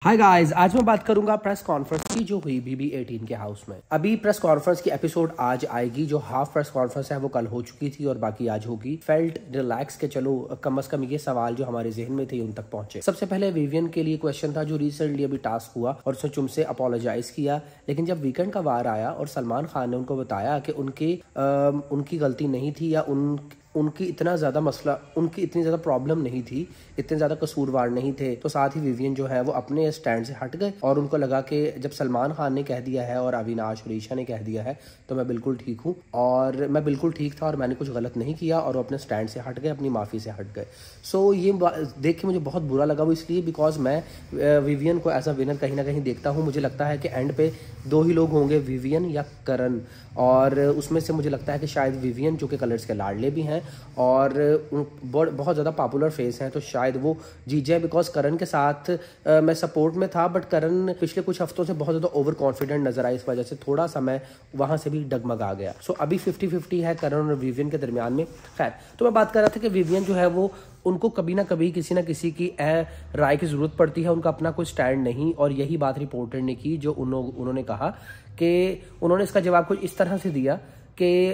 Hi guys, आज मैं बात करूंगा प्रेस कॉन्फ्रेंस की जो हुई BB18 के हाउस में। अभी प्रेस कॉन्फ्रेंस की एपिसोड आज आएगी। जो हाफ प्रेस कॉन्फ्रेंस है वो कल हो चुकी थी और बाकी आज होगी। फेल्ट रिलैक्स के चलो कम से कम ये सवाल जो हमारे जहन में थे उन तक पहुंचे। सबसे पहले विवियन के लिए क्वेश्चन था जो रिसेंटली अभी टास्क हुआ और उसने चुम से अपोलोजाइज किया, लेकिन जब वीकेंड का वार आया और सलमान खान ने उनको बताया कि उनकी गलती नहीं थी या उनकी इतना ज्यादा मसला, उनकी इतनी ज्यादा प्रॉब्लम नहीं थी, इतने ज्यादा कसूरवार नहीं थे, तो साथ ही विवियन जो है वो अपने स्टैंड से हट गए और उनको लगा कि जब सलमान खान ने कह दिया है और अविनाश और ईशा ने कह दिया है तो मैं बिल्कुल ठीक हूँ और मैं बिल्कुल ठीक था और मैंने कुछ गलत नहीं किया, और वो अपने स्टैंड से हट गए, अपनी माफ़ी से हट गए। सो ये देख के मुझे बहुत बुरा लगा, वो इसलिए बिकॉज मैं विवियन को एज अ विनर कहीं ना कहीं देखता हूँ। मुझे लगता है कि एंड पे दो ही लोग होंगे, विवियन या करण, और उसमें से मुझे लगता है कि शायद विवियन जो कि कलर्स के लाडले भी हैं और बहुत ज़्यादा पॉपुलर फेस हैं, तो शायद वो जीत जाए। बिकॉज करण के साथ मैं सपोर्ट में था, बट करण पिछले कुछ हफ्तों से बहुत ज़्यादा ओवर कॉन्फिडेंट नजर आया, इस वजह से थोड़ा सा मैं वहाँ से भी डगमगा गया। सो अभी 50-50 है करण और विवियन के दरमियान में। खैर, तो मैं बात कर रहा था कि विवियन जो है वो उनको कभी ना कभी किसी ना किसी की राय की ज़रूरत पड़ती है, उनका अपना कोई स्टैंड नहीं, और यही बात रिपोर्टर ने की जो उन्होंने कहा कि उन्होंने इसका जवाब कुछ इस तरह से दिया कि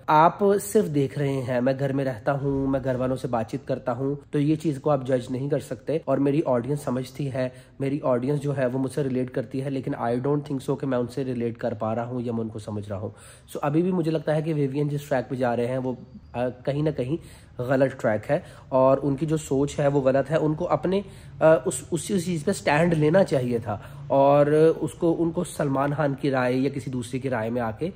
आप सिर्फ देख रहे हैं, मैं घर में रहता हूँ, मैं घर वालों से बातचीत करता हूँ, तो ये चीज़ को आप जज नहीं कर सकते, और मेरी ऑडियंस समझती है, मेरी ऑडियंस जो है वो मुझसे रिलेट करती है, लेकिन आई डोंट थिंक सो कि मैं उनसे रिलेट कर पा रहा हूँ या मैं उनको समझ रहा हूँ। सो अभी भी मुझे लगता है कि विवियन जिस ट्रैक पे जा रहे हैं वो कहीं ना कहीं गलत ट्रैक है और उनकी जो सोच है वो गलत है। उनको अपने उस चीज़ पे स्टैंड लेना चाहिए था और उनको सलमान खान की राय या किसी दूसरे की राय में आके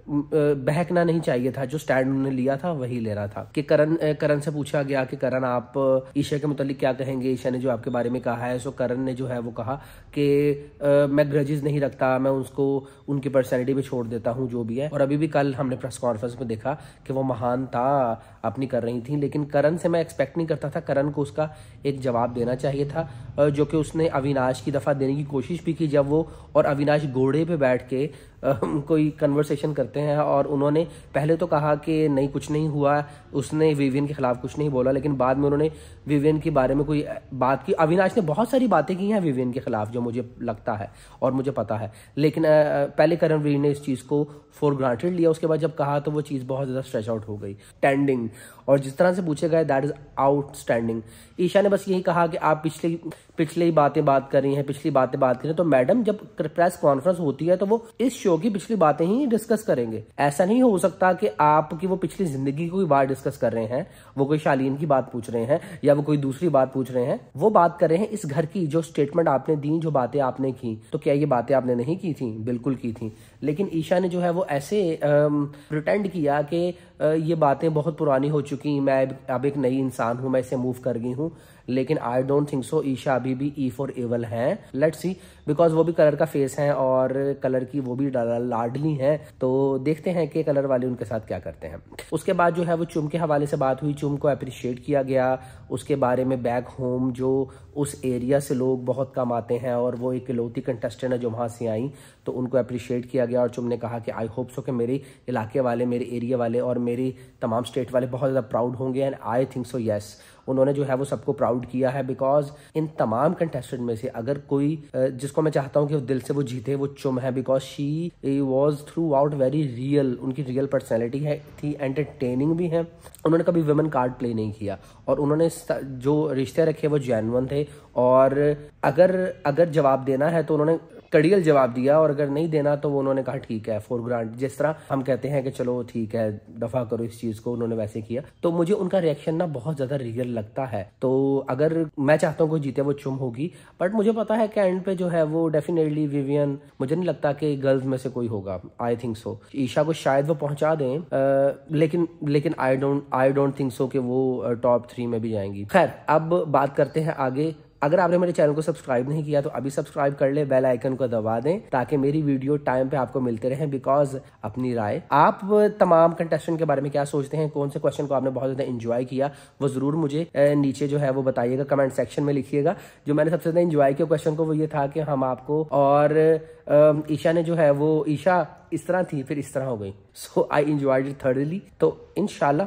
बहकना नहीं चाहिए था। जो स्टैंड उन्होंने लिया था वही ले रहा था। कि करण से पूछा गया कि करण आप ईशा के मुतालिक क्या कहेंगे, ईशा ने जो आपके बारे में कहा है। सो करण ने जो है वो कहा कि मैं ग्रजेस नहीं रखता, मैं उसको उनकी पर्सनैलिटी पे छोड़ देता हूँ जो भी है। और अभी भी कल हमने प्रेस कॉन्फ्रेंस में देखा कि वो महान था अपनी कर रही थी, लेकिन करण से मैं एक्सपेक्ट नहीं करता था। करण को उसका एक जवाब देना चाहिए था जो कि उसने अविनाश की दफ़ा देने की कोशिश भी की, जब वो और अविनाश घोड़े पे बैठ के कोई कन्वर्सेशन करते हैं और उन्होंने पहले तो कहा कि नहीं कुछ नहीं हुआ, उसने विवियन के खिलाफ कुछ नहीं बोला, लेकिन बाद में उन्होंने विवियन के बारे में कोई बात की। अविनाश ने बहुत सारी बातें की हैं विवियन के खिलाफ जो मुझे लगता है और मुझे पता है, लेकिन पहले करणवीर ने इस चीज़ को फॉर ग्रांटेड लिया, उसके बाद जब कहा तो वो चीज़ बहुत ज़्यादा स्ट्रेच आउट हो गई। स्टैंडिंग और जिस तरह से पूछे गए दैट इज आउटस्टैंडिंग। ईशा ने बस यही कहा कि आप पिछली बातें बात कर रही हैं, पिछली बातें बात कर रही हैं, तो मैडम जब प्रेस कॉन्फ्रेंस होती है तो वो इस शो की पिछली बातें ही डिस्कस करेंगे। ऐसा नहीं हो सकता कि आपकी वो पिछली जिंदगी की कोई बात डिस्कस कर रहे हैं, वो कोई शालीन की बात पूछ रहे हैं या वो कोई दूसरी बात पूछ रहे हैं, वो बात कर रहे हैं इस घर की। जो स्टेटमेंट आपने दी, जो बातें आपने की, तो क्या ये बातें आपने नहीं की थी? बिल्कुल की थी। लेकिन ईशा ने जो है वो ऐसे प्रिटेंड किया कि ये बातें बहुत पुरानी हो चुकी, मैं अब एक नई इंसान हूं, मैं इसे मूव कर गई हूं। लेकिन I don't think so. Isha अभी भी ई फॉर एवल हैं। लेट्स सी, बिकॉज वो भी कलर का फेस है और कलर की वो भी लाडली हैं, तो देखते हैं कि कलर वाले उनके साथ क्या करते हैं। उसके बाद जो है वो चुम के हवाले से बात हुई, चुम को अप्रिशिएट किया गया उसके बारे में। बैक होम जो उस एरिया से लोग बहुत कम आते हैं और वो एक इकलौती कंटेस्टेंट है जो वहाँ से आई, तो उनको अप्रिशिएट किया गया। और चुम ने कहा कि आई होप सो कि मेरे इलाके वाले, मेरे एरिया वाले और मेरी तमाम स्टेट वाले बहुत ज़्यादा प्राउड होंगे, and I think so yes. उन्होंने जो है वो सबको प्राउड किया है, बिकॉज इन तमाम कंटेस्टेंट में से अगर कोई जिसको मैं चाहता हूँ कि दिल से वो जीते, वो चुम है, because she was through out very real. उनकी रियल पर्सनैलिटी है, थी एंटरटेनिंग भी है। उन्होंने कभी वुमेन कार्ड प्ले नहीं किया और उन्होंने जो रिश्ते रखे वो जेन्युइन थे, और अगर जवाब देना है तो उन्होंने कड़ियल जवाब दिया, और अगर नहीं देना तो वो उन्होंने कहा ठीक है फॉर ग्रांट। जिस तरह हम कहते हैं कि चलो ठीक है दफा करो इस चीज को, उन्होंने वैसे किया। तो मुझे उनका रिएक्शन ना बहुत ज्यादा रियल लगता है। तो अगर मैं चाहता हूँ कोई जीते वो चुम होगी, बट मुझे पता है कि एंड पे जो है वो डेफिनेटली विवियन, मुझे नहीं लगता कि गर्ल्स में से कोई होगा। आई थिंक सो ईशा को शायद वो पहुंचा दें, लेकिन आई डोंट थिंक सो कि वो टॉप 3 में भी जाएंगी। खैर, अब बात करते हैं आगे। अगर आपने मेरे चैनल को सब्सक्राइब नहीं किया तो अभी सब्सक्राइब कर ले, बेल आइकन को दबा दें ताकि मेरी वीडियो टाइम पे आपको मिलते रहे। बिकॉज अपनी राय, आप तमाम कंटेस्टेंट के बारे में क्या सोचते हैं, कौन से क्वेश्चन को आपने बहुत ज्यादा एंजॉय किया, वो जरूर मुझे नीचे जो है वो बताइएगा, कमेंट सेक्शन में लिखिएगा। जो मैंने सबसे ज्यादा एंजॉय किया क्वेश्चन को वो ये था कि हम आपको, और ईशा ने जो है वो, ईशा इस तरह थी फिर इस तरह हो गई। सो आई एंजॉयड इट थर्डली। तो इंशाल्लाह